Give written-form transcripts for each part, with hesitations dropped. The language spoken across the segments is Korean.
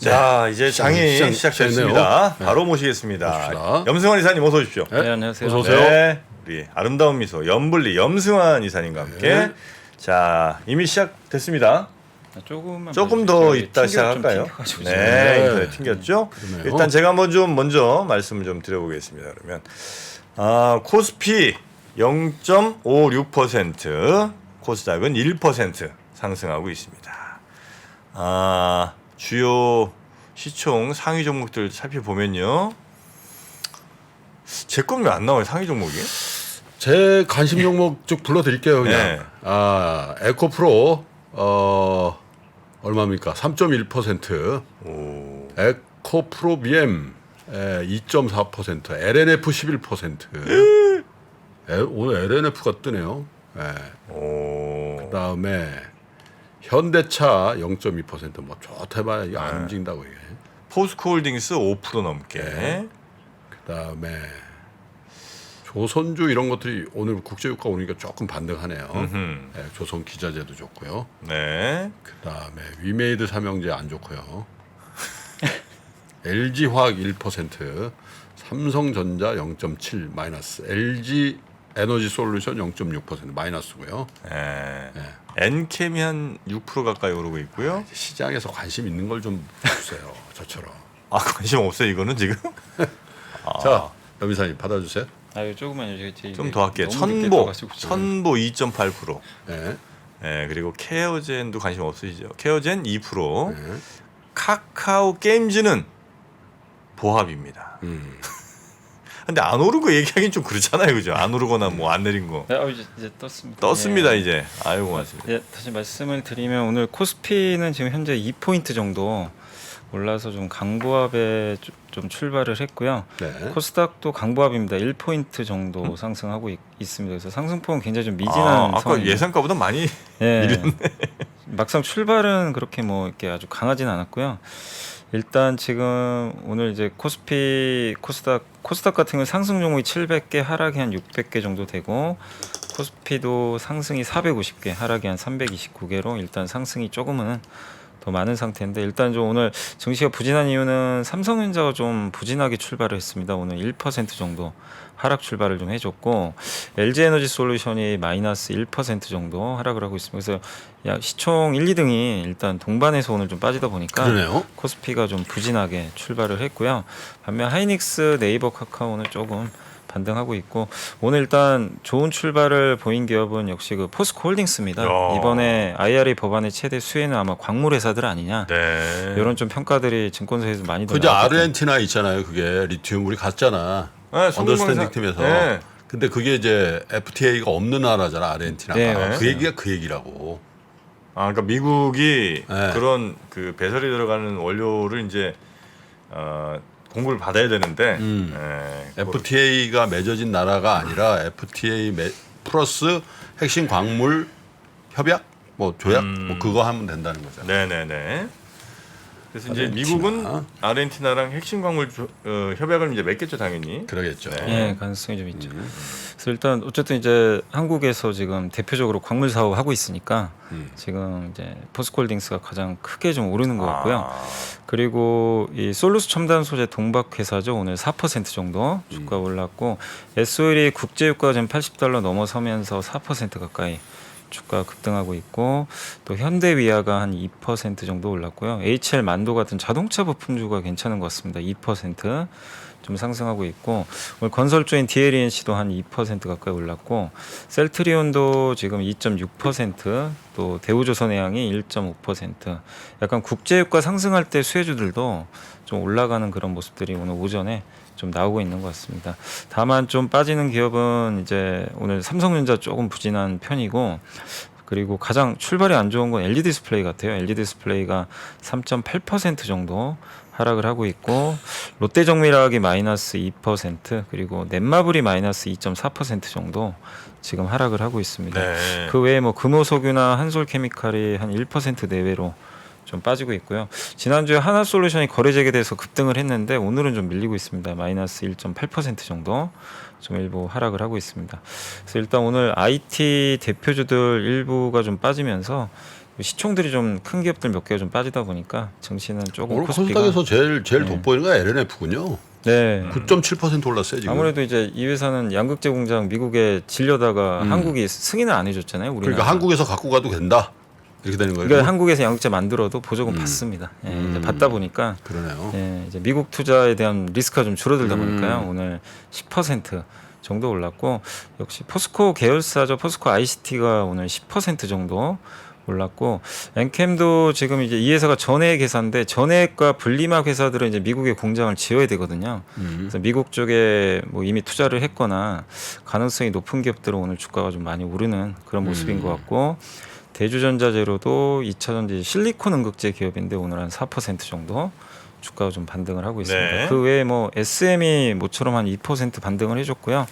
자, 이제 장이 시작 시작됐습니다. 네. 바로 모시겠습니다. 봅시다. 염승환 이사님 어서 오십시오. 네. 네, 안녕하세요. 어서 오세요. 네, 우리 아름다운 미소 염블리 염승환 이사님과 함께 네. 자 이미 시작됐습니다. 조금만 조금 더 이따 시작할까요? 네, 네. 인터넷 튕겼죠. 그러네요. 일단 제가 한번 좀 먼저 말씀을 좀 드려보겠습니다. 그러면 코스피 0.56%, 코스닥은 1% 상승하고 있습니다. 주요 시총 상위 종목들 살펴보면요. 제 건 왜 안 나와요, 상위 종목이? 제 관심 종목 쭉 불러드릴게요. 그냥. 네. 에코프로 얼마입니까? 3.1%. 오. 에코프로 BM 2.4%. LNF 11%. 오늘 LNF가 뜨네요. 오. 그다음에 현대차 0.2%. 뭐 좋대봐야 이게 안 움직인다고 이게. 포스코홀딩스 5% 넘게. 네. 그다음에 조선주 이런 것들이 오늘 국제유가 오니까 조금 반등하네요. 네, 조선 기자재도 좋고요. 네. 그다음에 위메이드 삼형제 안 좋고요. LG화학 1%, 삼성전자 0.7 마이너스, LG 에너지 솔루션 0.6% 마이너스고요. 네. 엔캠이 한 6% 가까이 오르고 있고요. 시장에서 관심 있는 걸 좀 주세요. 저처럼. 관심 없어요, 이거는 지금? 자, 염이사님 받아주세요. 아유 조금만요. 좀 더 할게요. 너무 늦게 천보 떠가지고 지금. 2.8%. 네. 네, 그리고 케어젠도 관심 없으시죠? 케어젠 2%. 네. 카카오 게임즈는 보합입니다. 근데 안 오른 거 얘기하기는 좀 그렇잖아요, 그죠? 안 오르거나 뭐 안 내린 거 네, 이제 떴습니다. 떴습니다 네. 이제. 아유 고맙습니다. 네, 다시 말씀을 드리면 오늘 코스피는 지금 현재 2포인트 정도 올라서 좀 강보합에 좀 출발을 했고요. 네. 코스닥도 강보합입니다. 1포인트 정도 상승하고 있습니다. 그래서 상승폭은 굉장히 좀 미진한 아까 상황입니다. 예상가보다 많이 네. 밀렸네. 막상 출발은 그렇게 뭐 이렇게 아주 강하진 않았고요. 일단 지금 오늘 이제 코스닥 같은 경우 상승 종목이 700개, 하락이 한 600개 정도 되고 코스피도 상승이 450개, 하락이 한 329개로 일단 상승이 조금은 더 많은 상태인데 일단 좀 오늘 증시가 부진한 이유는 삼성전자가 좀 부진하게 출발을 했습니다. 오늘 1% 정도 하락 출발을 좀 해줬고 LG에너지 솔루션이 마이너스 1% 정도 하락을 하고 있습니다. 그래서 시총 1, 2등이 일단 동반해서 오늘 좀 빠지다 보니까 그러네요. 코스피가 좀 부진하게 출발을 했고요. 반면 하이닉스, 네이버, 카카오는 조금 반등하고 있고 오늘 일단 좋은 출발을 보인 기업은 역시 그 포스코홀딩스입니다. 야. 이번에 IRA 법안의 최대 수혜는 아마 광물 회사들 아니냐. 네. 이런 좀 평가들이 증권사에서 많이 그저 아르헨티나 있잖아요. 그게 리튬 우리 갔잖아. 네, 언더스탠딩 팀에서. 네. 근데 그게 이제 FTA가 없는 나라잖아, 아르헨티나가. 네, 맞아요. 그 얘기가 그 얘기라고. 그러니까 미국이 네. 그런 그 배설이 들어가는 원료를 이제 공급을 받아야 되는데 네, FTA가 맺어진 나라가 아니라 FTA 플러스 핵심 광물 협약, 뭐 조약, 뭐 그거 하면 된다는 거잖아. 네네네. 그래서 이제 아르헨티나. 미국은 아르헨티나랑 핵심 광물 협약을 이제 맺겠죠, 당연히. 그러겠죠. 예, 가능성이 좀 있죠. 그래서 일단 어쨌든 이제 한국에서 지금 대표적으로 광물 사업 하고 있으니까 지금 이제 포스코홀딩스가 가장 크게 좀 오르는 것 같고요. 그리고 이 솔루스 첨단 소재 동박 회사죠. 오늘 4% 정도 주가 올랐고 SOL이 국제유가가 지금 $80 넘어서면서 4% 가까이 주가 급등하고 있고 또 현대위아가 한 2% 정도 올랐고요. HL 만도 같은 자동차 부품주가 괜찮은 것 같습니다. 2% 좀 상승하고 있고 오늘 건설주인 DLNC도 한 2% 가까이 올랐고 셀트리온도 지금 2.6% 또 대우조선해양이 1.5% 약간 국제유가 상승할 때 수혜주들도 좀 올라가는 그런 모습들이 오늘 오전에 좀 나오고 있는 것 같습니다. 다만 좀 빠지는 기업은 이제 오늘 삼성전자 조금 부진한 편이고 그리고 가장 출발이 안 좋은 건 LG 디스플레이 같아요. LG 디스플레이가 3.8% 정도 하락을 하고 있고 롯데정밀화학이 마이너스 2% 그리고 넷마블이 마이너스 2.4% 정도 지금 하락을 하고 있습니다. 네. 그 외에 뭐 금호석유나 한솔케미칼이 한 1% 내외로 좀 빠지고 있고요. 지난주에 하나솔루션이 거래 재개돼서 급등을 했는데 오늘은 좀 밀리고 있습니다. 마이너스 1.8% 정도 좀 일부 하락을 하고 있습니다. 그래서 일단 오늘 IT 대표주들 일부가 좀 빠지면서 시총들이 좀 큰 기업들 몇 개가 좀 빠지다 보니까 증시는 조금 오늘 코스피가 코스닥에서 제일 돋보이는 건 LNF군요. 네. 9.7% 올랐어요 지금. 아무래도 이제 이 회사는 양극재 공장 미국에 질려다가 한국이 승인을 안 해줬잖아요. 우리나라. 그러니까 한국에서 갖고 가도 된다 이렇게 되는 거예요. 그러니까 한국에서 양극재 만들어도 보조금 받습니다. 예, 이제 받다 보니까 그러네요. 예, 이제 미국 투자에 대한 리스크가 좀 줄어들다 보니까요. 오늘 10% 정도 올랐고 역시 포스코 계열사죠. 포스코 ICT가 오늘 10% 정도 올랐고 엔캠도 지금 이제 이 회사가 전해액 회사인데 전해액과 분리막 회사들은 이제 미국에 공장을 지어야 되거든요. 그래서 미국 쪽에 뭐 이미 투자를 했거나 가능성이 높은 기업들은 오늘 주가가 좀 많이 오르는 그런 모습인 것 같고 대주전자재료도 2차전지 실리콘 응급제 기업인데 오늘 한 4% 정도 주가가 좀 반등을 하고 있습니다. 네. 그 외에 뭐 SM이 모처럼 한 2% 반등을 해줬고요.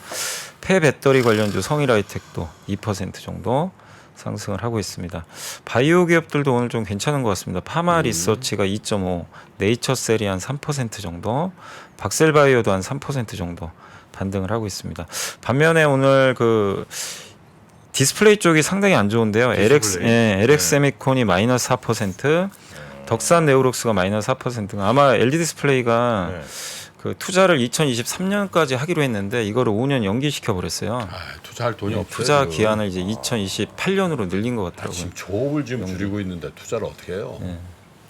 폐배터리 관련주 성일하이텍도 2% 정도 상승을 하고 있습니다. 바이오 기업들도 오늘 좀 괜찮은 것 같습니다. 파마 리서치가 2.5, 네이처셀이 한 3% 정도, 박셀바이오도 한 3% 정도 반등을 하고 있습니다. 반면에 오늘 그 디스플레이 쪽이 상당히 안 좋은데요. LX 세미콘이 마이너스 4%, 덕산 네오록스가 마이너스 4%. 아마 LG 디스플레이가 네. 그 투자를 2023년까지 하기로 했는데 이거를 5년 연기시켜 버렸어요. 아, 투자할 돈이 없어요. 투자 지금. 기한을 이제 2028년으로 늘린 것 같더라고요. 지금 조업을 지금 줄이고 있는데 투자를 어떻게 해요? 네.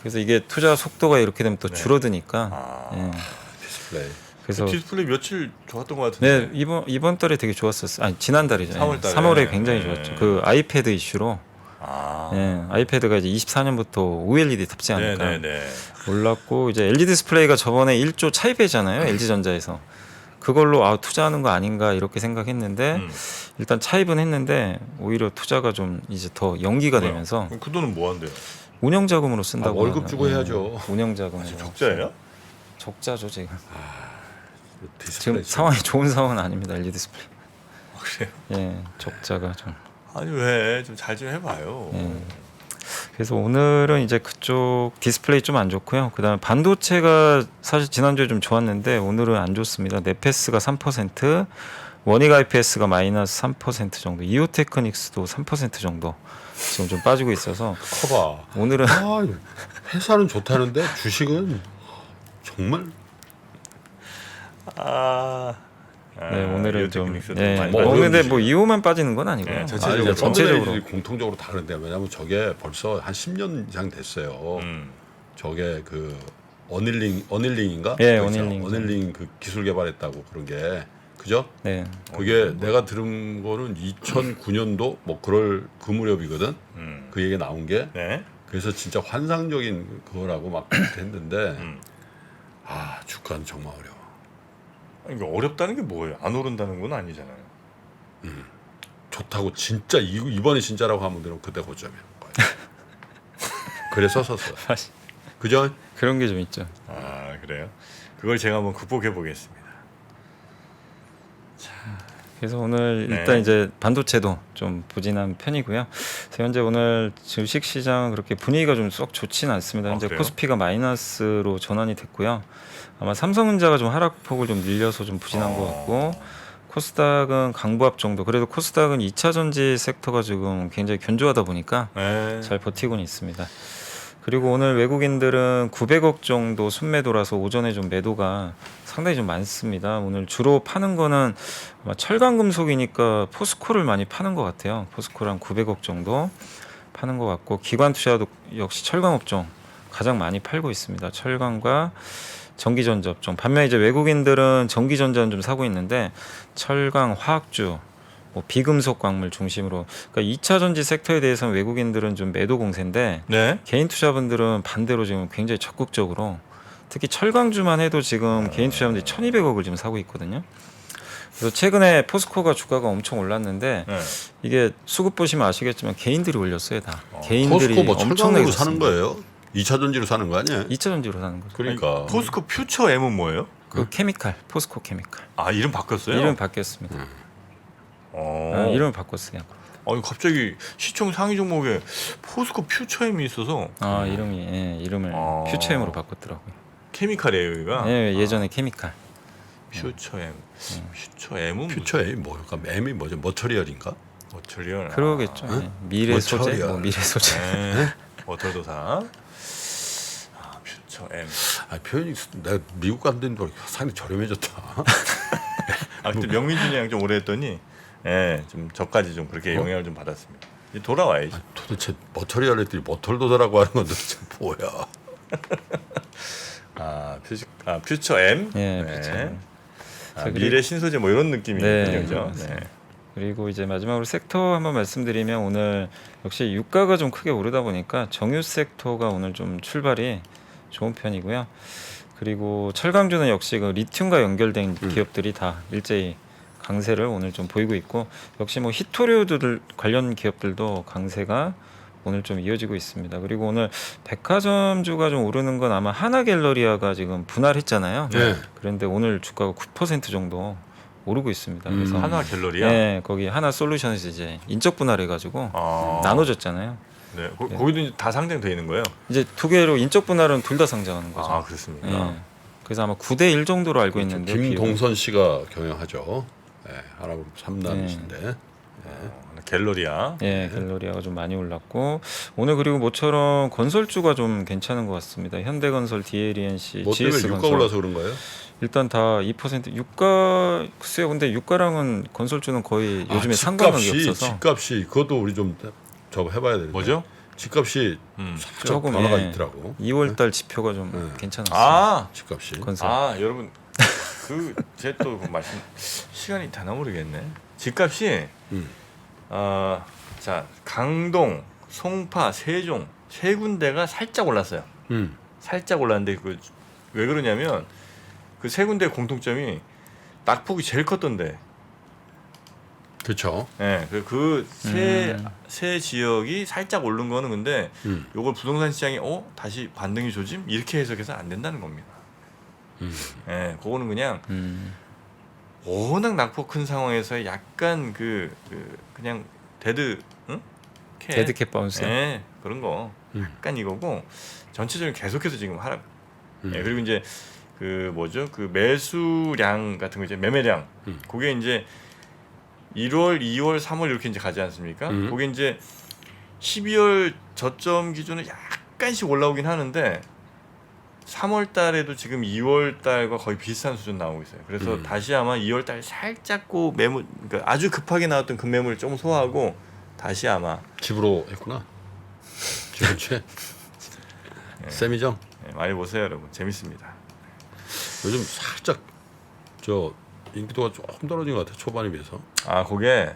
그래서 이게 투자 속도가 이렇게 되면 또 줄어드니까. 예. 디스플레이. 그래서 디스플레이 며칠 좋았던 것 같은데. 네 이번 달에 되게 좋았었어요. 아니 지난달이죠. 3월 달에. 3월에 굉장히 네. 좋았죠. 그 아이패드 이슈로. 예, 아이패드가 이제 24년부터 OLED 탑재하니까 네네네. 올랐고 이제 LG 디스플레이가 저번에 1조 차입했잖아요. LG전자에서. 그걸로 투자하는 거 아닌가 이렇게 생각했는데 일단 차입은 했는데 오히려 투자가 좀 이제 더 연기가 되면서 그럼 그 돈은 뭐 한대요? 운영 자금으로 쓴다고 월급 하더라고요. 주고 해야죠. 운영 자금으로. 적자예요? 적자죠 지금. 디스플레이 지금 상황이 좋은 상황은 아닙니다. LG 디스플레이. 아, 그래요? 예, 적자가 좀. 아니 왜 좀 잘 좀 해봐요. 그래서 오늘은 이제 그쪽 디스플레이 좀 안 좋고요. 그다음에 반도체가 사실 지난주에 좀 좋았는데 오늘은 안 좋습니다. 네페스가 3%, 원익 IPS가 마이너스 3% 정도, 이오테크닉스도 3% 정도 지금 좀 빠지고 있어서 커봐. 오늘은 아, 회사는 좋다는데 주식은 정말 네, 오늘은 좀 이오테크닉스도 예, 많이 뭐 빠지고. 오늘은 뭐 이오만 빠지는 건 아니고요. 네, 전체적으로, 이제 전체적으로. 공통적으로 다른데 왜냐하면 저게 벌써 한 10년 이상 됐어요. 저게 그 어닐링인가? 예, 그거 있죠? 어닐링. 어닐링 그 기술 개발했다고 그런 게 그죠? 네. 그게 내가 들은 거는 2009년도 뭐 그럴 그 무렵이거든. 그 얘기 나온 게 네. 그래서 진짜 환상적인 그거라고 막 했는데 아 주가는 정말 어려워. 아니, 이게 어렵다는 게 뭐예요? 안 오른다는 건 아니잖아요. 좋다고 진짜 이번에 진짜라고 하면 되면 그때 고점이야. 그래서 섰어. 그죠? 그런 게 좀 있죠. 아 그래요? 그걸 제가 한번 극복해 보겠습니다. 그래서 오늘 네. 일단 이제 반도체도 좀 부진한 편이고요. 그래서 현재 오늘 주식 시장 그렇게 분위기가 좀 썩 좋지는 않습니다. 현재 그래요? 코스피가 마이너스로 전환이 됐고요. 아마 삼성전자가 좀 하락폭을 좀 늘려서 좀 부진한 것 같고 코스닥은 강보합 정도. 그래도 코스닥은 2차 전지 섹터가 지금 굉장히 견조하다 보니까 네. 잘 버티고는 있습니다. 그리고 오늘 외국인들은 900억 정도 순매도라서 오전에 좀 매도가 상당히 좀 많습니다. 오늘 주로 파는 거는 아마 철강금속이니까 포스코를 많이 파는 것 같아요. 포스코랑 900억 정도 파는 것 같고 기관 투자도 역시 철강업종 가장 많이 팔고 있습니다. 철강과 전기전자 업종. 반면 이제 외국인들은 전기전자는 좀 사고 있는데 철강, 화학주, 뭐 비금속 광물 중심으로 그러니까 2차 전지 섹터에 대해서는 외국인들은 좀 매도 공세인데 네. 개인 투자분들은 반대로 지금 굉장히 적극적으로 특히 철강주만 해도 지금 개인 투자분들이 1,200억을 지금 사고 있거든요. 그래서 최근에 포스코가 주가가 엄청 올랐는데 네. 이게 수급 보시면 아시겠지만 개인들이 올렸어요 다. 개인들이 포스코 뭐 엄청나게 철강으로 사는 샀습니다. 거예요? 2차 전지로 사는 거 아니에요? 2차 전지로 사는 거죠. 그러니까 포스코 퓨처 M은 뭐예요? 그 케미칼, 포스코 케미칼. 아 이름 바뀌었어요? 이름 바뀌었습니다. 이름을 바꿨어요. 아니 갑자기 시총 상위 종목에 포스코 퓨처 M이 있어서 이름을 퓨처엠으로 바꿨더라고요. 케미칼이에요 여기가. 예, 예전에 케미칼. 퓨처 M. 퓨처 M은 퓨처 A 뭐까 M이 뭐죠? 머처리얼인가? 모철리얼. 그러겠죠. 예. 미래 소재, 모철이야. 뭐 미래 소재. 네. 모털도사. 퓨처 M. 아 표현이 내가 미국 간 데는 상당히 저렴해졌다. 그때 명민준이 형 좀 오래 했더니 예, 좀 저까지 좀 그렇게 영향을 좀 받았습니다. 이제 돌아와야지. 도대체 머터리얼 했더니 머털도사라고 하는 건 도대체 뭐야? 퓨처 M. 예, 네. 퓨처 M. 미래 신소재 뭐 이런 느낌이군요, 네, 그죠? 맞습니다. 그리고 이제 마지막으로 섹터 한번 말씀드리면 오늘 역시 유가가 좀 크게 오르다 보니까 정유 섹터가 오늘 좀 출발이 좋은 편이고요. 그리고 철강주는 역시 그 리튬과 연결된 기업들이 다 일제히 강세를 오늘 좀 보이고 있고 역시 뭐 히토류들 관련 기업들도 강세가 오늘 좀 이어지고 있습니다. 그리고 오늘 백화점주가 좀 오르는 건 아마 하나갤러리아가 지금 분할했잖아요. 네. 그런데 오늘 주가가 9% 정도 오르고 있습니다. 그래서 하나 갤러리아. 네, 거기 하나 솔루션에서 이제 인적 분할해가지고 나눠졌잖아요. 네, 거기도 이제 다 상장돼 있는 거예요. 이제 두 개로 인적 분할은 둘 다 상장하는 거죠. 아, 그렇습니까? 예. 그래서 아마 9대1 정도로 알고 있는데 김동선 씨가 경영하죠. 네, 하나그룹 3남이신데. 갤러리아. 예, 갤러리아가 좀 많이 올랐고 오늘 그리고 모처럼 건설주가 좀 괜찮은 것 같습니다. 현대건설, DLENC, 뭐 때문에 유가 GS건설 올라서 그런 거예요? 일단 다 2% 유가 글쎄요. 근데 유가랑은 건설주는 거의 요즘에 상관관계 없어서 집값이 그것도 우리 좀 저거 해봐야 되는데. 뭐죠? 집값이 살짝 조금, 변화가 예. 있더라고. 2월달 지표가 좀 네. 괜찮았어요. 아, 집값이. 건설. 여러분 제 또 말씀 시간이 다 모르겠네. 집값이 자 강동, 송파, 세종 세 군데가 살짝 올랐어요. 살짝 올랐는데 왜 그러냐면 그 세 군데 공통점이 낙폭이 제일 컸던데. 그렇죠. 예, 세 지역이 살짝 오른 거는 근데 요걸 부동산 시장이 다시 반등이 조짐 이렇게 해석해서 안 된다는 겁니다. 예, 그거는 그냥 워낙 낙폭 큰 상황에서 약간 그냥 데드캣 바운스. 예, 그런 거 약간 이거고 전체적으로 계속해서 지금 하락. 예, 그리고 이제 그 매수량 같은 거 이제 매매량 그게 이제 1월, 2월, 3월 이렇게 이제 가지 않습니까? 그게 이제 12월 저점 기준은 약간씩 올라오긴 하는데 3월 달에도 지금 2월 달과 거의 비슷한 수준 나오고 있어요. 그래서 다시 아마 2월 달 살짝 그러니까 아주 급하게 나왔던 급매물을 좀 소화하고 다시 아마 집으로 했구나. 그렇지. 쌤이죠. 많이 보세요, 여러분. 재밌습니다. 요즘 살짝 저 인기도가 조금 떨어진 것 같아 초반에 비해서. 그게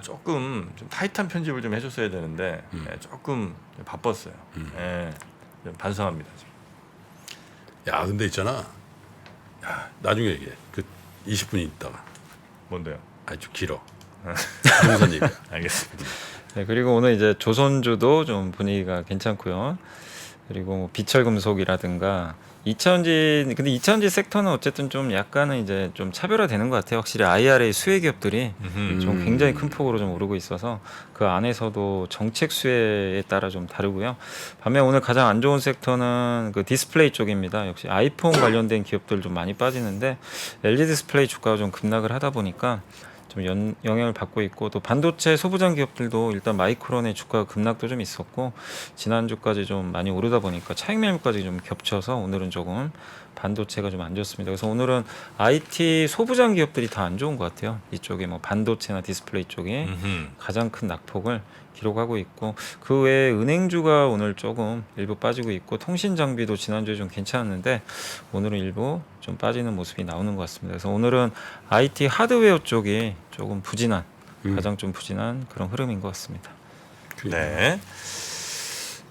조금 좀 타이트한 편집을 좀 해줬어야 되는데 조금 바빴어요. 좀 반성합니다. 지금. 야 근데 있잖아. 야 나중에 얘기해. 그 20분 있다가. 뭔데요? 아주 길어. 부동산 얘기. 알겠습니다. 네, 그리고 오늘 이제 조선주도 좀 분위기가 괜찮고요. 그리고 뭐 비철금속이라든가 2차전지 근데 2차전지 섹터는 어쨌든 좀 약간은 이제 좀 차별화되는 것 같아요. 확실히 IRA 수혜 기업들이 좀 굉장히 큰 폭으로 좀 오르고 있어서 그 안에서도 정책 수혜에 따라 좀 다르고요. 반면 오늘 가장 안 좋은 섹터는 그 디스플레이 쪽입니다. 역시 아이폰 관련된 기업들 좀 많이 빠지는데 LG 디스플레이 주가가 좀 급락을 하다 보니까 좀 영향을 받고 있고 또 반도체 소부장 기업들도 일단 마이크론의 주가 급락도 좀 있었고 지난주까지 좀 많이 오르다 보니까 차익 매물까지 좀 겹쳐서 오늘은 조금 반도체가 좀 안 좋습니다. 그래서 오늘은 IT 소부장 기업들이 다 안 좋은 것 같아요. 이쪽에 뭐 반도체나 디스플레이 쪽이 가장 큰 낙폭을 기록하고 있고 그 외에 은행주가 오늘 조금 일부 빠지고 있고 통신 장비도 지난주에 좀 괜찮았는데 오늘은 일부 좀 빠지는 모습이 나오는 것 같습니다. 그래서 오늘은 IT 하드웨어 쪽이 조금 부진한 가장 좀 부진한 그런 흐름인 것 같습니다. 네.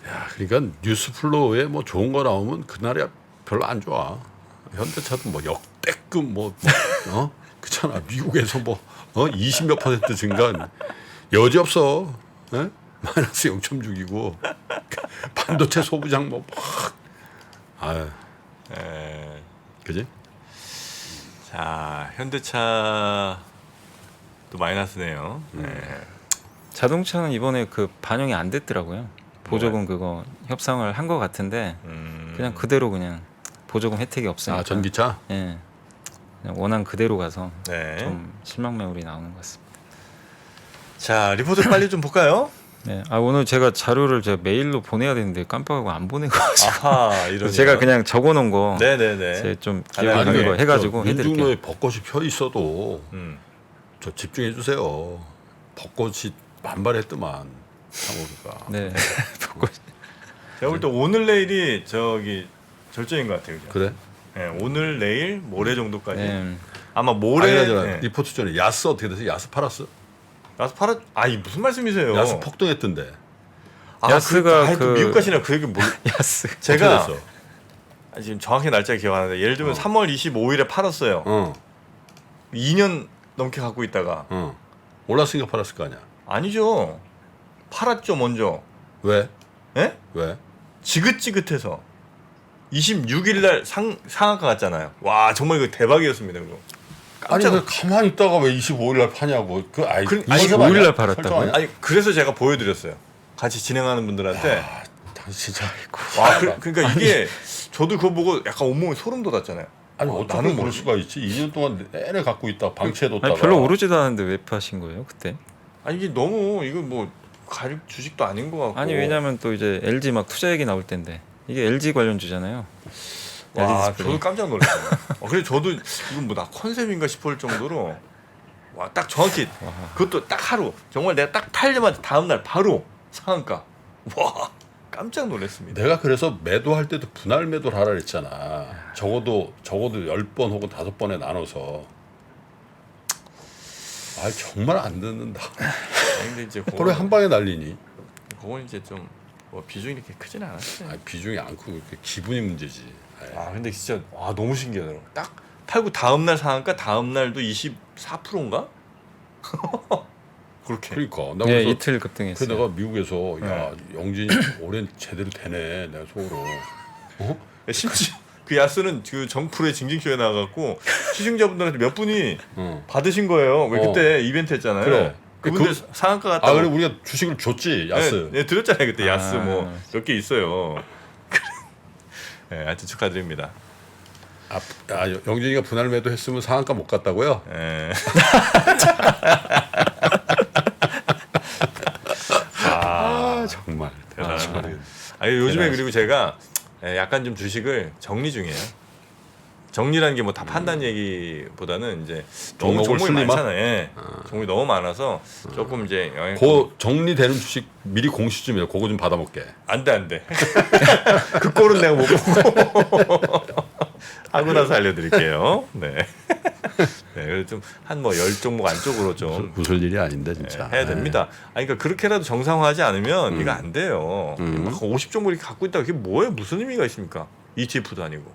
야 그러니까 뉴스 플로우에 뭐 좋은 거 나오면 그날이 별로 안 좋아. 현대차도 뭐 역대급 그렇잖아. 미국에서 20몇 % 증가 여지 없어. 에? 마이너스 0.6이고 반도체 소부장 그지? 자, 현대차도 마이너스네요. 자동차는 이번에 그 반영이 안 됐더라고요. 보조금 그거 협상을 한 것 같은데 그냥 그대로 그냥 보조금 혜택이 없으니까. 전기차? 예. 그냥 원한 그대로 가서 네. 좀 실망 매물이 나오는 것 같습니다. 자 리포트 빨리 좀 볼까요? 네. 아 오늘 제가 자료를 제가 메일로 보내야 되는데 깜빡하고 안 보내고 아하 이런. 제가 그냥 적어놓은 거 네네네. 제가 좀 아니, 기억이 나는 거 해가지고 해드릴게요. 민중로에 벚꽃이 펴 있어도 저 집중해 주세요. 벚꽃이 만발했더만 상호가. 네. 제가 볼 때 오늘 내일이 저기 절정인 것 같아요. 그죠? 그래? 네, 오늘 내일 모레 정도까지. 네. 아마 모레. 아니, 리포트 전에 야스 어떻게 됐어? 야스 팔았어? 야스 팔아. 이 무슨 말씀이세요? 야스 폭등했던데. 야스가 또 미국 가시나 그 얘기 뭘? 야스. 제가 어떻게 됐어? 지금 정확히 날짜 기억 안 나는데 예를 들면 3월 25일에 팔았어요. 2년 넘게 갖고 있다가 올랐으니까 팔았을 거 아니야. 아니죠. 팔았죠 먼저. 왜? 예? 왜? 지긋지긋해서 26일 날 상한가 갔잖아요. 와 정말 이거 대박이었습니다. 그거. 아니 그 가만히 있다가 왜 25일 날 파냐고. 그 아니 25일 날 팔았다고요? 아니 그래서 제가 보여드렸어요. 같이 진행하는 분들한테. 진짜. 와 그러니까 이게 저도 그거 보고 약간 온몸이 소름 돋았잖아요. 아니 어떻게 나는 그럴 뭐지? 수가 있지? 2년 동안 내내 갖고 있다 방치해뒀다가. 아니, 별로 오르지도 않은데 왜 파신 거예요 그때? 아니 이게 너무 이거 뭐 가입 주식도 아닌 것 같고. 아니 왜냐면 또 이제 LG 막 투자 얘기 나올 텐데 이게 LG 관련주잖아요. 와 LG 저도 깜짝 놀랐어요. 그래 저도 이건 뭐 나 컨셉인가 싶을 정도로 와 딱 정확히 그것도 딱 하루 정말 내가 딱 팔자마자 다음 날 바로 상한가. 와 깜짝 놀랐습니다. 내가 그래서 매도할 때도 분할 매도를 하라 그랬잖아. 적어도 10번 혹은 5번에 나눠서. 아 정말 안 듣는다. 아니, 근데 이제 그걸 왜 한 방에 날리니? 그건 이제 좀 뭐 비중이 이렇게 크진 않았어요. 아니, 비중이 안 크고 기분이 문제지. 아이. 근데 진짜 와 너무 신기하더라고. 딱 팔고 다음 날 상한가 다음 날도 24%인가? 그렇게. 그러니까 나 네 그래서 이틀 그 급등했어요. 내가 미국에서 야 영진이 올해 제대로 되네 내가 속으로. 심지어 그 야스는 그 정프로의 징징쇼에 나와갖고 시청자분들한테 몇 분이 받으신 거예요. 왜 그때 이벤트 했잖아요. 그래. 그분들 상한가 갔다고. 그래 우리가 주식을 줬지 야스. 네, 드렸잖아요 그때 야스 뭐 몇 개 있어요. 네, 하여튼 축하드립니다. 영진이가 분할 매도 했으면 상한가 못 갔다고요? 네. 정말 대단하다. 요즘에 그리고 제가 약간 좀 주식을 정리 중이에요. 정리라는 게 뭐 다 판단 얘기보다는 이제 너무 종목이 슬림화? 많잖아요. 예. 종목이 너무 많아서 조금 이제 영향. 그 정리되는 주식 미리 공시 좀 해. 그거 좀 받아먹게. 안돼. 그 꼴은 내가 못 보고 하고 나서 알려드릴게요. 네. 네, 그래서 좀한 뭐 10종목 안쪽으로 좀 웃을 일이 아닌데 진짜. 해야 됩니다. 그러니까 그렇게라도 정상화하지 않으면 이거 안 돼요. 50종목 이렇게 갖고 있다가 그게 뭐예요? 무슨 의미가 있습니까? ETF도 아니고.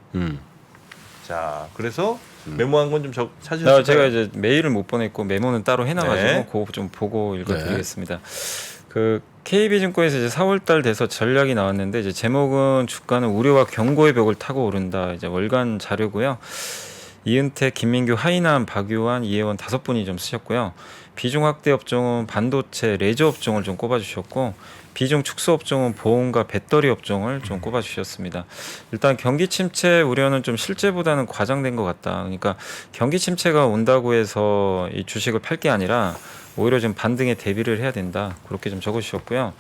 자, 그래서 메모한 건 좀 찾으셨어요? 제가 이제 메일을 못 보냈고 메모는 따로 해놔가지고 네. 그거 좀 보고 읽어드리겠습니다. 그 KB증권에서 이제 4월달 돼서 전략이 나왔는데 이제 제목은 주가는 우려와 경고의 벽을 타고 오른다. 이제 월간 자료고요. 이은택, 김민규, 하이남, 박유환, 이혜원 5분이 좀 쓰셨고요. 비중 확대 업종은 반도체, 레저 업종을 좀 꼽아주셨고 비중 축소 업종은 보험과 배터리 업종을 좀 꼽아주셨습니다. 일단 경기 침체 우려는 좀 실제보다는 과장된 것 같다. 그러니까 경기 침체가 온다고 해서 이 주식을 팔 게 아니라 오히려 좀 반등에 대비를 해야 된다. 그렇게 좀 적어주셨고요.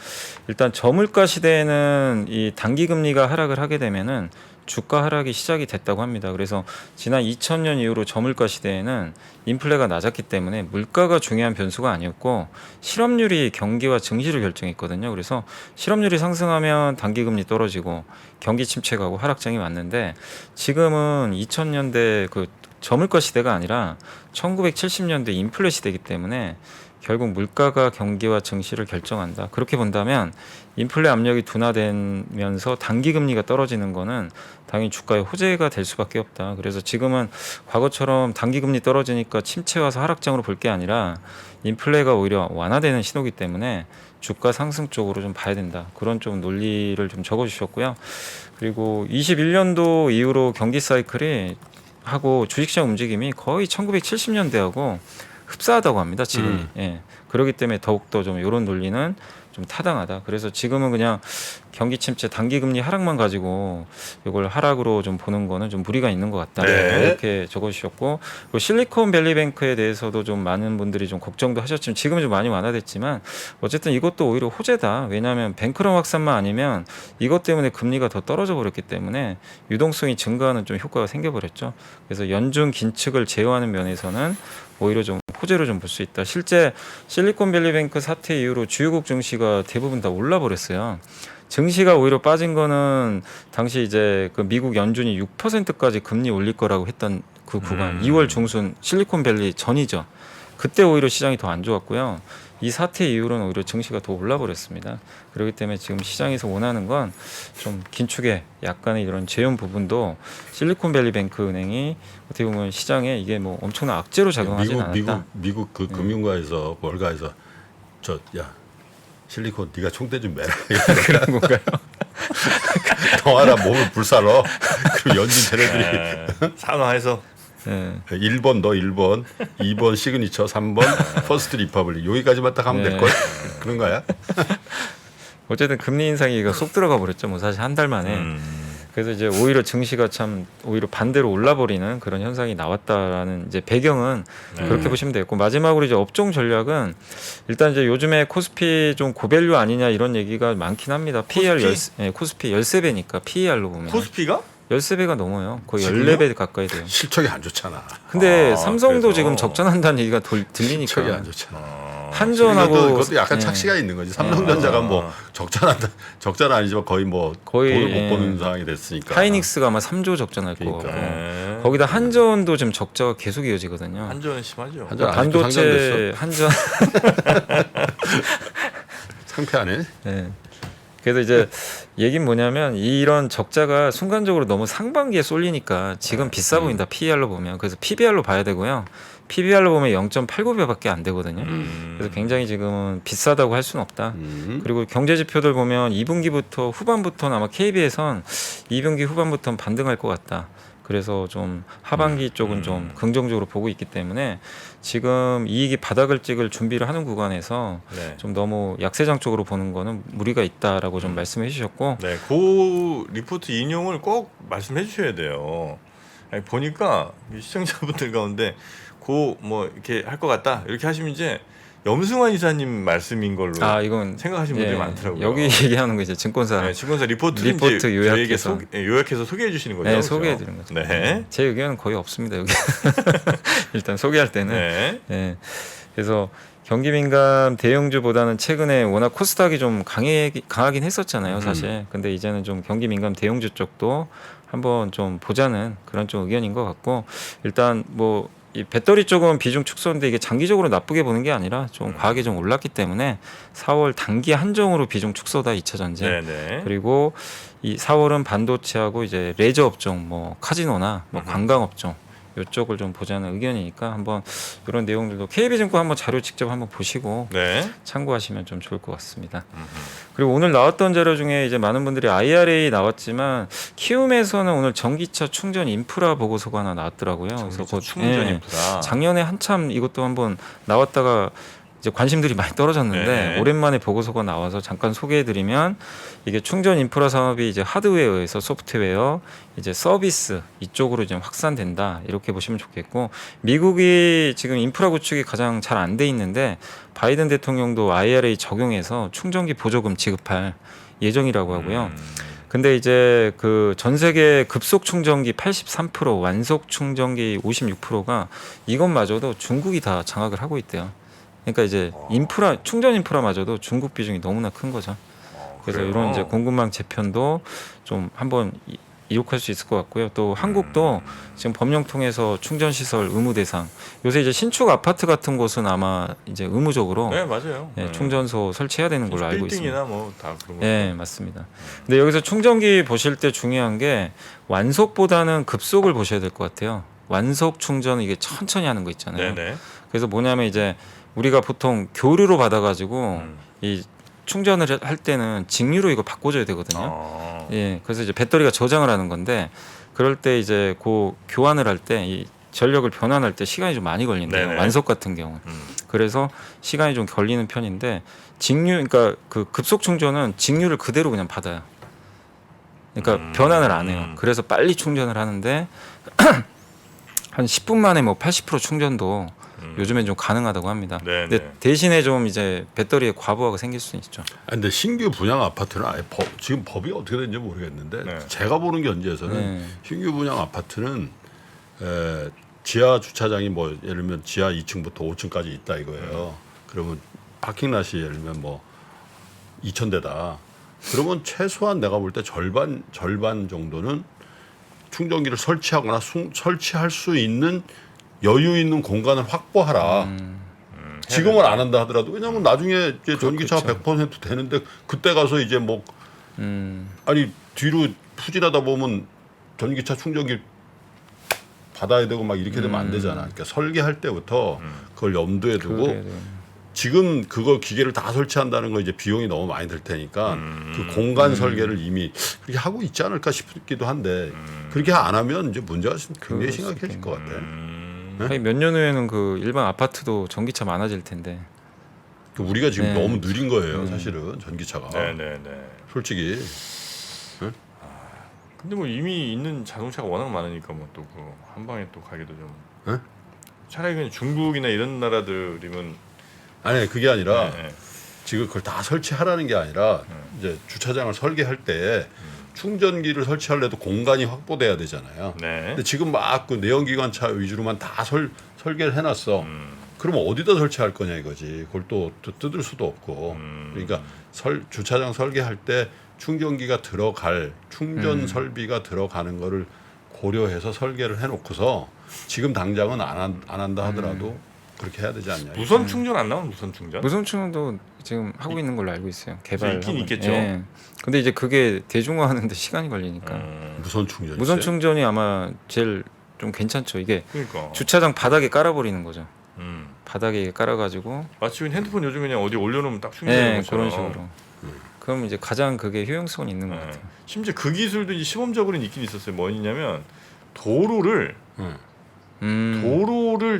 일단 저물가 시대에는 이 단기 금리가 하락을 하게 되면은 주가 하락이 시작이 됐다고 합니다. 그래서 지난 2000년 이후로 저물가 시대에는 인플레가 낮았기 때문에 물가가 중요한 변수가 아니었고 실업률이 경기와 증시를 결정했거든요. 그래서 실업률이 상승하면 단기금리 떨어지고 경기 침체가 하고 하락장이 왔는데 지금은 2000년대 그 저물가 시대가 아니라 1970년대 인플레 시대이기 때문에 결국 물가가 경기와 증시를 결정한다. 그렇게 본다면 인플레 압력이 둔화되면서 단기 금리가 떨어지는 거는 당연히 주가의 호재가 될 수밖에 없다. 그래서 지금은 과거처럼 단기 금리 떨어지니까 침체 와서 하락장으로 볼 게 아니라 인플레가 오히려 완화되는 신호기 때문에 주가 상승 쪽으로 좀 봐야 된다. 그런 좀 논리를 좀 적어주셨고요. 그리고 21년도 이후로 경기 사이클이 하고 주식시장 움직임이 거의 1970년대하고 흡사하다고 합니다. 지금이. 예. 그렇기 때문에 더욱더 좀 이런 논리는 좀 타당하다. 그래서 지금은 그냥 경기 침체 단기 금리 하락만 가지고 이걸 하락으로 좀 보는 거는 좀 무리가 있는 것 같다. 네. 이렇게 적어주셨고 그리고 실리콘밸리뱅크에 대해서도 좀 많은 분들이 좀 걱정도 하셨지만 지금은 좀 많이 완화됐지만 어쨌든 이것도 오히려 호재다. 왜냐하면 뱅크런 확산만 아니면 이것 때문에 금리가 더 떨어져 버렸기 때문에 유동성이 증가하는 좀 효과가 생겨버렸죠. 그래서 연중 긴축을 제어하는 면에서는 오히려 좀 호재로 좀 볼 수 있다. 실제 실리콘밸리뱅크 사태 이후로 주요국 증시가 대부분 다 올라 버렸어요. 증시가 오히려 빠진 거는 당시 이제 그 미국 연준이 6%까지 금리 올릴 거라고 했던 그 구간 2월 중순 실리콘밸리 전이죠. 그때 오히려 시장이 더 안 좋았고요. 이 사태 이후로는 오히려 증시가 더 올라 버렸습니다. 그렇기 때문에 지금 시장에서 원하는 건 좀 긴축의 약간의 이런 재현 부분도 실리콘밸리뱅크 은행이 어떻게 보면 시장에 이게 뭐 엄청난 악재로 작용하지는 않았다. 미국 그 금융가에서 월가에서 야 실리콘 네가 총대 좀 매라 그런 건가요? 동아라 몸을 불살러. 그리고 연준 쟤네들이 산화해서 네. 1번 너 1번, 2번 시그니처, 3번 퍼스트 리퍼블릭 여기까지만 딱 하면 네. 될 걸. 그런 거야? 어쨌든 금리 인상이 이거 쏙 들어가 버렸죠. 뭐 사실 한 달 만에. 그래서 이제 오히려 증시가 참 오히려 반대로 올라버리는 그런 현상이 나왔다라는 이제 배경은 그렇게 보시면 되겠고 마지막으로 이제 업종 전략은 일단 이제 요즘에 코스피 좀 고밸류 아니냐 이런 얘기가 많긴 합니다. PER 코스피 13배니까 PER로 보면 코스피가 13배가 넘어요. 거의 지금요? 14배 가까이 돼요. 실적이 안 좋잖아. 근데 삼성도 그래서. 지금 적자난다는 얘기가 들리니까 실적이 안 좋잖아. 한전하고 그것도 약간 예. 착시가 있는 거지. 삼성전자가 뭐 적자는 아니지만 거의 뭐 거의, 돈을 예. 못 버는 상황이 됐으니까. 하이닉스가 아마 3조 적자날 거 그러니까. 같고 네. 거기다 한전도 지금 적자가 계속 이어지거든요. 한전은 심하죠. 한전 아직도 반도체 한전 상패하네. 네. 그래서 이제 얘기는 뭐냐면 이런 적자가 순간적으로 너무 상반기에 쏠리니까 지금 비싸 보인다 PER로 보면. 그래서 PBR로 봐야 되고요. PBR로 보면 0.89배밖에 안 되거든요. 그래서 굉장히 지금은 비싸다고 할 수는 없다. 그리고 경제 지표들 보면 2분기부터 후반부터는 아마 KB에선 2분기 후반부터는 반등할 것 같다. 그래서 좀 하반기 쪽은 좀 긍정적으로 보고 있기 때문에 지금 이익이 바닥을 찍을 준비를 하는 구간에서 네. 좀 너무 약세장 쪽으로 보는 거는 무리가 있다라고 좀 말씀해 주셨고 네, 그 리포트 인용을 꼭 말씀해 주셔야 돼요. 아니, 보니까 이 시청자분들 가운데 고 뭐 이렇게 할 것 같다 이렇게 하시면 이제 염승환 이사님 말씀인 걸로 이건 생각하시는 분들이 많더라고요. 여기 얘기하는 거 이제 증권사 네, 증권사 리포트 리포트 요약해서 요약해서. 요약해서 소개해 주시는 거죠. 네, 그렇죠? 소개해 드리는 거죠. 네. 제 의견은 거의 없습니다. 여기 일단 소개할 때는 네. 네. 그래서 경기 민감 대형주보다는 최근에 워낙 코스닥이 좀 강하긴 했었잖아요, 사실. 근데 이제는 좀 경기 민감 대형주 쪽도 한번 좀 보자는 그런 좀 의견인 것 같고 일단 뭐 이 배터리 쪽은 비중 축소인데 이게 장기적으로 나쁘게 보는 게 아니라 좀 과하게 좀 올랐기 때문에 4월 단기 한정으로 비중 축소다 2차 전지. 네. 그리고 이 4월은 반도체하고 이제 레저 업종, 뭐 카지노나 뭐 관광 업종 이쪽을 좀 보자는 의견이니까 한번 이런 내용들도 KB증권 한번 자료 직접 한번 보시고 네. 참고하시면 좀 좋을 것 같습니다. 그리고 오늘 나왔던 자료 중에 이제 많은 분들이 IRA 나왔지만 키움에서는 오늘 전기차 충전 인프라 보고서가 하나 나왔더라고요. 그래서 그 충전 인프라. 작년에 한참 이것도 한번 나왔다가 이제 관심들이 많이 떨어졌는데 네. 오랜만에 보고서가 나와서 잠깐 소개해드리면 이게 충전 인프라 사업이 이제 하드웨어에서 소프트웨어, 이제 서비스 이쪽으로 이제 확산된다 이렇게 보시면 좋겠고 미국이 지금 인프라 구축이 가장 잘 안 돼 있는데 바이든 대통령도 IRA 적용해서 충전기 보조금 지급할 예정이라고 하고요. 근데 이제 그 전 세계 급속 충전기 83%, 완속 충전기 56%가 이것마저도 중국이 다 장악을 하고 있대요. 그러니까 이제 인프라 충전 인프라마저도 중국 비중이 너무나 큰 거죠. 그래서 그래요? 이런 이제 공급망 재편도 좀 한번 이룩할 수 있을 것 같고요. 또 한국도 지금 법령 통해서 충전 시설 의무 대상. 요새 이제 신축 아파트 같은 곳은 아마 이제 의무적으로 네, 맞아요. 예, 충전소 설치해야 되는 걸로 알고 있습니다. 빌딩이나 뭐 다 그런 거. 네, 맞습니다. 근데 여기서 충전기 보실 때 중요한 게 완속보다는 급속을 보셔야 될 것 같아요. 완속 충전은 이게 천천히 하는 거 있잖아요. 네. 그래서 뭐냐면 이제 우리가 보통 교류로 받아가지고 이 충전을 할 때는 직류로 이거 바꿔줘야 되거든요. 예, 그래서 이제 배터리가 저장을 하는 건데 그럴 때 이제 그 교환을 할 때 이 전력을 변환할 때 시간이 좀 많이 걸린대요. 네네. 완속 같은 경우. 그래서 시간이 좀 걸리는 편인데 직류 그러니까 그 급속 충전은 직류를 그대로 그냥 받아요. 그러니까 변환을 안 해요. 그래서 빨리 충전을 하는데 한 10분 만에 뭐 80% 충전도 요즘엔 좀 가능하다고 합니다. 네네. 근데 대신에 좀 이제 배터리에 과부하가 생길 수는 있죠. 근데 신규 분양 아파트는 아예 지금 법이 어떻게 되는지 모르겠는데 네. 제가 보는 견지에서는 네. 신규 분양 아파트는 지하 주차장이 뭐 예를 들면 지하 2층부터 5층까지 있다 이거예요. 그러면 파킹랏이 예를 들면 뭐 2,000대다. 그러면 최소한 내가 볼 때 절반 정도는 충전기를 설치하거나 설치할 수 있는 여유 있는 공간을 확보하라. 지금은 안 한다 하더라도 왜냐하면 나중에 이제 전기차가 100% 되는데 그때 가서 이제 뭐 아니 뒤로 후진하다 보면 전기차 충전기 받아야 되고 막 이렇게 되면 안 되잖아. 그러니까 설계할 때부터 그걸 염두에 두고 그래도 지금 그거 기계를 다 설치한다는 거 이제 비용이 너무 많이 들 테니까 그 공간 설계를 이미 그렇게 하고 있지 않을까 싶기도 한데 그렇게 안 하면 이제 문제가 굉장히 심각해질 것 같아. 아니, 몇 년 후에는 그 일반 아파트도 전기차 많아질 텐데. 우리가 지금 네. 너무 느린 거예요, 사실은 전기차가. 네네네. 솔직히. 근데 뭐 이미 있는 자동차가 워낙 많으니까 뭐 또 그 한 방에 또 가기도 좀. 네? 차라리 그냥 중국이나 이런 나라들이면. 아니 그게 아니라 네. 지금 그걸 다 설치하라는 게 아니라 이제 주차장을 설계할 때 충전기를 설치하려도 공간이 확보돼야 되잖아요. 네. 근데 지금 막 그 내연기관차 위주로만 다 설계를 해놨어. 그러면 어디다 설치할 거냐 이거지. 그걸 또 뜯을 수도 없고. 그러니까 주차장 설계할 때 충전기가 들어갈 충전 설비가 들어가는 거를 고려해서 설계를 해놓고서 지금 당장은 안 한다 하더라도 그렇게 해야 되지 않냐. 무선 충전 안 나오는 무선 충전? 무선 충전도 지금 하고 있는 걸로 알고 있어요. 개발. 있긴 있겠죠. 예. 근데 이제 그게 대중화하는데 시간이 걸리니까. 무선 충전. 무선 충전이 아마 제일 좀 괜찮죠. 이게 그러니까. 주차장 바닥에 깔아버리는 거죠. 음. 바닥에 깔아가지고. 마치 그냥 핸드폰 요즘 그냥 어디 올려놓으면 딱 충전되는 예, 것처럼. 그런 식으로. 그럼 이제 가장 그게 효용성은 있는 것 네. 같아요. 심지어 그 기술도 이제 시범적으로는 있긴 있었어요. 뭐냐면 도로를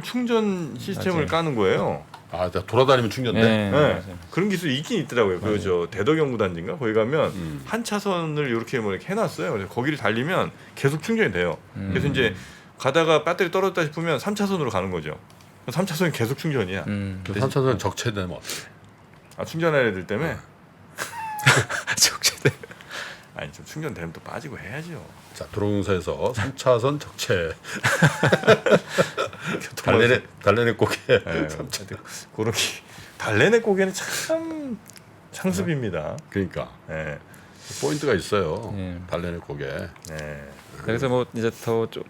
충전 시스템을 맞아요. 까는 거예요. 아, 돌아다니면 충전돼. 네, 네. 맞아요. 그런 기술이 있긴 있더라고요. 그 저 대덕연구단지인가 거기 가면 한 차선을 이렇게 뭐 이렇게 해놨어요. 그래서 거기를 달리면 계속 충전이 돼요. 그래서 이제 가다가 배터리 떨어졌다 싶으면 3차선으로 가는 거죠. 3차선이 계속 충전이야. 그 3차선 적체되면 어떡해. 아 충전할 애들 때문에. 적재돼. 아니 좀 충전되면 또 빠지고 해야죠. 자, 도로공사에서 3차선 적체. 교통방송. 달래내 고개. 네, 하여튼 그런 달래내 고개는 참 상습입니다. 그러니까 네. 포인트가 있어요. 예. 달래내 고개. 네. 그래서 뭐 이제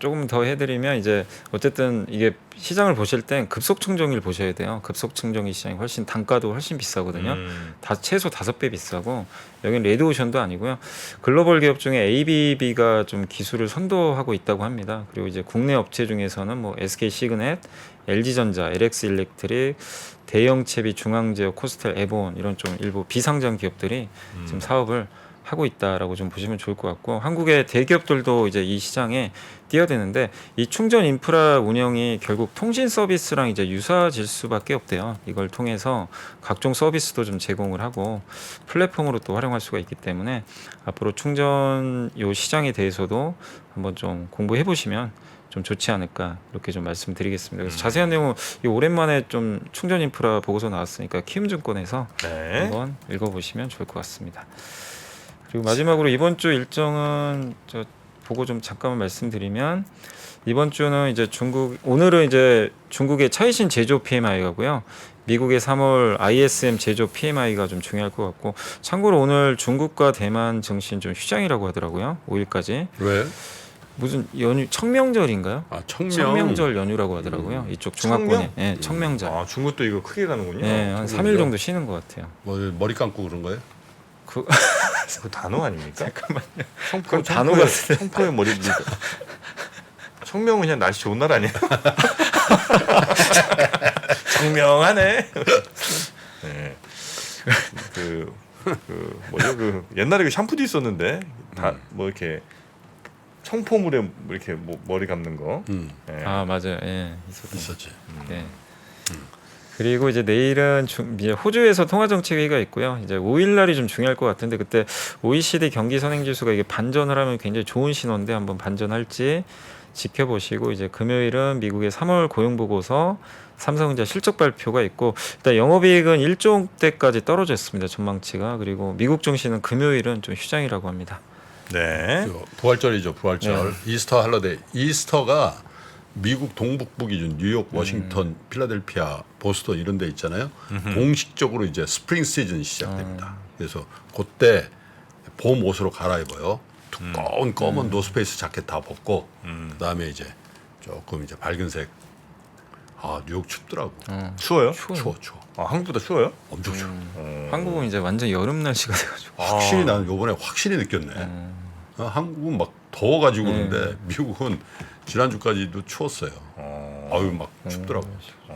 조금 더 해드리면 이제 어쨌든 이게 시장을 보실 땐 급속 충전기를 보셔야 돼요. 급속 충전기 시장이 훨씬 단가도 훨씬 비싸거든요. 다 최소 5배 비싸고 여기는 레드오션도 아니고요. 글로벌 기업 중에 ABB가 좀 기술을 선도하고 있다고 합니다. 그리고 이제 국내 업체 중에서는 뭐 SK 시그넷, LG전자, LX 일렉트릭, 대영채비, 중앙제어, 코스텔, 에본 이런 좀 일부 비상장 기업들이 지금 사업을 하고 있다라고 좀 보시면 좋을 것 같고 한국의 대기업들도 이제 이 시장에 뛰어드는데 이 충전 인프라 운영이 결국 통신 서비스랑 이제 유사질 수밖에 없대요. 이걸 통해서 각종 서비스도 좀 제공을 하고 플랫폼으로 또 활용할 수가 있기 때문에 앞으로 충전 요 시장에 대해서도 한번 좀 공부해 보시면 좀 좋지 않을까 이렇게 좀 말씀드리겠습니다. 그래서 자세한 내용은 이 오랜만에 좀 충전 인프라 보고서 나왔으니까 키움증권에서 네. 한번 읽어보시면 좋을 것 같습니다. 그리고 마지막으로 이번 주 일정은 저 보고 좀 잠깐만 말씀드리면 이번 주는 이제 오늘은 이제 중국의 차이신 제조 PMI가고요. 미국의 3월 ISM 제조 PMI가 좀 중요할 것 같고 참고로 오늘 중국과 대만 증시는 좀 휴장이라고 하더라고요. 5일까지. 왜? 무슨 연휴 청명절인가요? 아, 청명. 청명절 연휴라고 하더라고요. 이쪽 중화권에. 예, 청명절. 아 중국도 이거 크게 가는군요. 예, 한 3일 정도 쉬는 것 같아요. 뭐 머리 감고 그런 거예요? 그 그 단어 아닙니까? 잠깐만요. 청포 단어 청포의 머리 청명은 그냥 날씨 좋은 날 아니에요? 청명하네. 네. 그 뭐죠? 그 옛날에 그 샴푸도 있었는데 다 뭐 이렇게 청포물에 이렇게 뭐 머리 감는 거. 예. 아 맞아요. 예, 있었던 있었지. 네. 그리고 이제 내일은 이제 호주에서 통화정책회의가 있고요. 이제 5일 날이 좀 중요할 것 같은데 그때 OECD 경기 선행지수가 이게 반전을 하면 굉장히 좋은 신호인데 한번 반전할지 지켜보시고 이제 금요일은 미국의 3월 고용보고서, 삼성전자 실적 발표가 있고 일단 영업이익은 1조 대까지 떨어졌습니다. 전망치가. 그리고 미국 증시는 금요일은 좀 휴장이라고 합니다. 네. 부활절이죠. 부활절. 이스터 할러데이. 이스터가 미국 동북부 기준 뉴욕, 워싱턴, 필라델피아, 보스턴 이런 데 있잖아요. 공식적으로 이제 스프링 시즌 시작됩니다. 그래서 그때 봄 옷으로 갈아입어요. 두꺼운 검은 노스페이스 자켓 다 벗고 그다음에 이제 조금 이제 밝은색. 아 뉴욕 춥더라고. 추워요? 추워. 아, 한국보다 추워요? 엄청 추워. 한국은 이제 완전 여름 날씨가 돼가지고. 확실히 나는 요번에 확실히 느꼈네. 한국은 막 더워가지고 그런데 미국은 지난주까지도 추웠어요. 아유 막 춥더라고.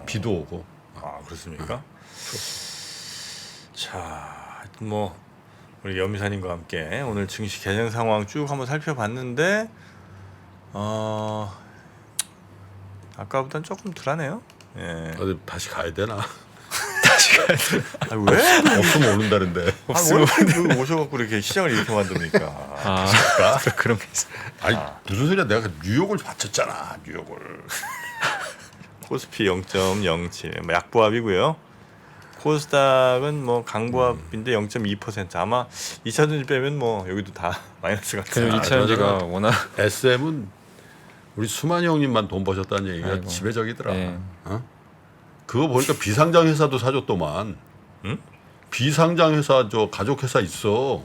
비도 오고. 아, 그렇습니까? 자, 하여튼 뭐 우리 염미사님과 함께 오늘 증시 개장 상황 쭉 한번 살펴봤는데 아까보단 조금 덜하네요. 예. 어디 다시 가야 되나? 아, 왜? 없으면 오는다는데. 왜 오셔갖고 이렇게 시장을 이렇게 만듭니까? 아, 그런 게 있어. 아니 무슨 소리야? 내가 뉴욕을 바쳤잖아. 뉴욕을. 코스피 0.07, 뭐 약보합이고요. 코스닥은 뭐 강보합인데 0.2%. 아마 2차전지 빼면 뭐 여기도 다 마이너스 같아요. 그리고 2차전지가 워낙 SM은 우리 수만이 형님만 돈 버셨다는 얘기가 아이고. 지배적이더라. 네. 어? 그거 보니까 비상장 회사도 사줬더만. 응? 비상장 회사 저 가족 회사 있어.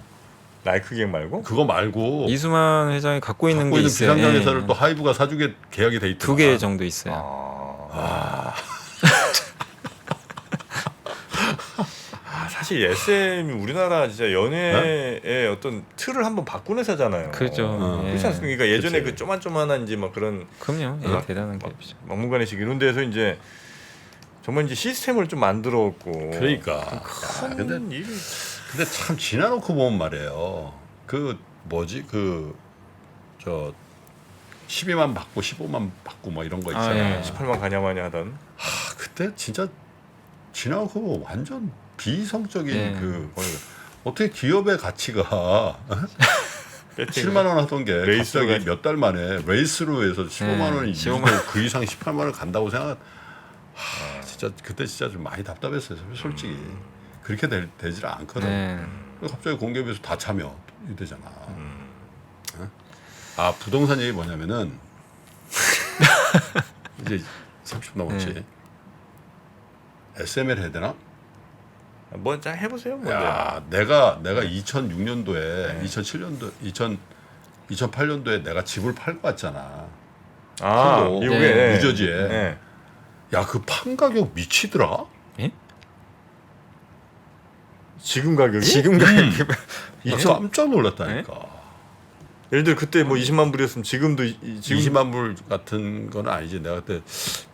라이크갱 말고? 그거 말고 이수만 회장이 갖고 있는 갖고 게 있는 있어요. 비상장 예. 회사를 또 하이브가 사주게 계약이 돼 있더만. 2개 정도 있어요. 사실 SM이 우리나라 진짜 연예의 어떤 틀을 한번 바꾼 회사잖아요. 그렇죠. 예. 그렇지 않습니까? 그러니까 예전에 그치. 그 조만조만한 이제 막 그런 그럼요. 예, 어? 대단한 기업이죠. 막무가내식 이런 데서 이제 정말 이제 시스템을 좀 만들어갖고 그러니까. 큰 근데 일이 참 지나놓고 보면 말이에요. 그 뭐지 저 12만 받고 15만 받고 뭐 이런 거 있잖아요. 예. 18만 가냐마냐 하던 그때 진짜 지나고 보면 완전 비이성적인 예. 어떻게 기업의 가치가 배팅 7만 원 하던 게 레이스로 갑자기 몇 달 만에 레이스로 해서 15만 원이 15만 이기고 그 이상 18만 원 간다고 생각. 진짜 그때 진짜 좀 많이 답답했어요. 솔직히 그렇게 되질 않거든. 네. 갑자기 공기업에서 다 참여 이되잖아. 아 부동산 얘기 뭐냐면은 이제 30분 남았지. SML 해야 되나? 뭐 자 해보세요. 뭐. 야, 내가 2006년도에 2008년도에 내가 집을 팔고 왔잖아. 아 그거, 미국에 네. 뉴저지에. 네. 야, 그 판 가격 미치더라. 지금 가격이? 지금 가격이 나 깜짝 놀랐다니까. 예를 들어 그때 뭐 20만 불이었으면 지금도 지금 20만 불 같은 건 아니지. 내가 그때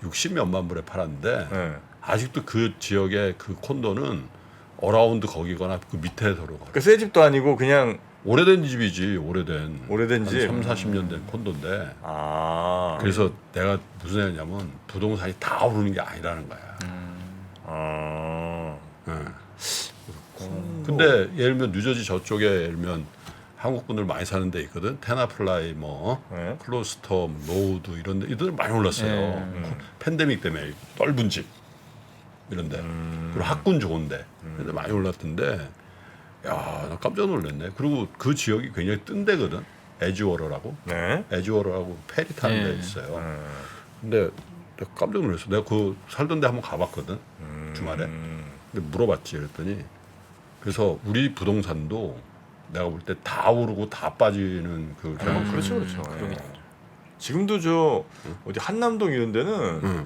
60몇만 불에 팔았는데 네. 아직도 그 지역의 그 콘도는 어라운드 거기거나 그 밑에 서로 가. 그 새 집도 아니고 그냥 오래된 집이지. 오래된 집. 한 3, 40년 된 콘도인데. 아 그래서 내가 무슨 얘기냐면 부동산이 다 오르는 게 아니라는 거야. 아 근데 예를 들면 뉴저지 저쪽에 예를 들면 한국 분들 많이 사는 데 있거든. 테나플라이 뭐 네. 클로스텀, 노우드 이런 데 이들 많이 올랐어요. 팬데믹 때문에 넓은 집 이런 데. 그리고 학군 좋은데. 근데 많이 올랐던데 야, 나 깜짝 놀랐네. 그리고 그 지역이 굉장히 뜬 데거든. 에지워러라고. 네. 에지워러라고 페리 타는 데 있어요. 근데 내가 깜짝 놀랐어. 내가 그 살던 데 한번 가봤거든. 주말에. 근데 물어봤지. 그랬더니 그래서 우리 부동산도 내가 볼 때 다 오르고 다 빠지는 그 경험. 그렇죠. 예. 지금도 저 어디 한남동 이런 데는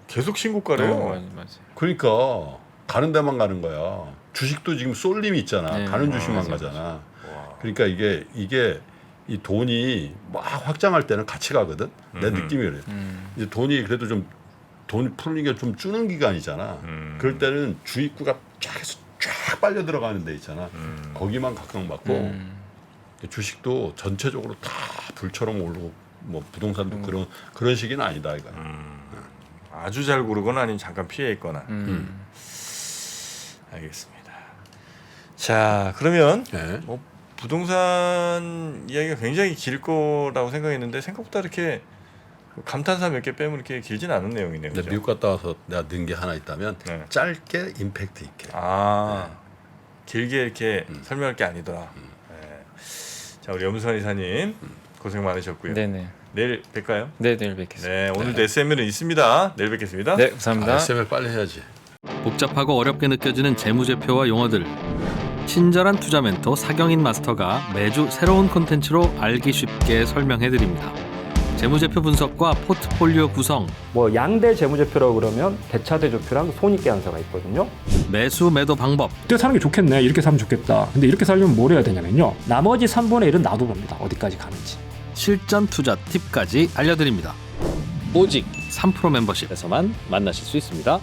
계속 신고가래요. 맞아요. 그러니까 가는 데만 가는 거야. 주식도 지금 쏠림이 있잖아. 네. 가는 주식만 맞아요. 가잖아. 와. 그러니까 이게 이 돈이 막 확장할 때는 같이 가거든. 내 느낌이 그래. 이제 돈이 그래도 좀 돈 풀는 게 좀 주는 기간이잖아. 그럴 때는 주입구가 쫙 해서 쫙 빨려 들어가는 데 있잖아. 거기만 각광받고 주식도 전체적으로 다 불처럼 오르고 뭐 부동산도 그런 시기는 아니다 이거. 아주 잘 고르거나 아니면 잠깐 피해 있거나. 알겠습니다. 자, 그러면 네. 뭐 부동산 이야기가 굉장히 길 거라고 생각했는데 생각보다 이렇게 감탄사 몇 개 빼면 이렇게 길진 않은 내용이네요. 근데 그죠? 미국 갔다 와서 내가 는 게 하나 있다면 네. 짧게 임팩트 있게. 길게 이렇게 설명할 게 아니더라. 네. 자, 우리 염수환 이사님 고생 많으셨고요. 네네. 내일 뵐까요? 네, 내일 뵙겠습니다. 네, 오늘도 SML은 있습니다. 내일 뵙겠습니다. 네, 감사합니다. SML 빨리 해야지. 복잡하고 어렵게 느껴지는 재무제표와 용어들. 친절한 투자 멘토 사경인 마스터가 매주 새로운 콘텐츠로 알기 쉽게 설명해드립니다. 재무제표 분석과 포트폴리오 구성, 뭐 양대 재무제표라고 그러면 대차대조표랑 손익계산서가 있거든요. 매수 매도 방법, 이때 사는 게 좋겠네. 이렇게 사면 좋겠다. 근데 이렇게 살려면 뭘 해야 되냐면요. 나머지 3분의 1은 놔둬봅니다. 어디까지 가는지. 실전 투자 팁까지 알려드립니다. 오직 3프로 멤버십 에서만 만나실 수 있습니다.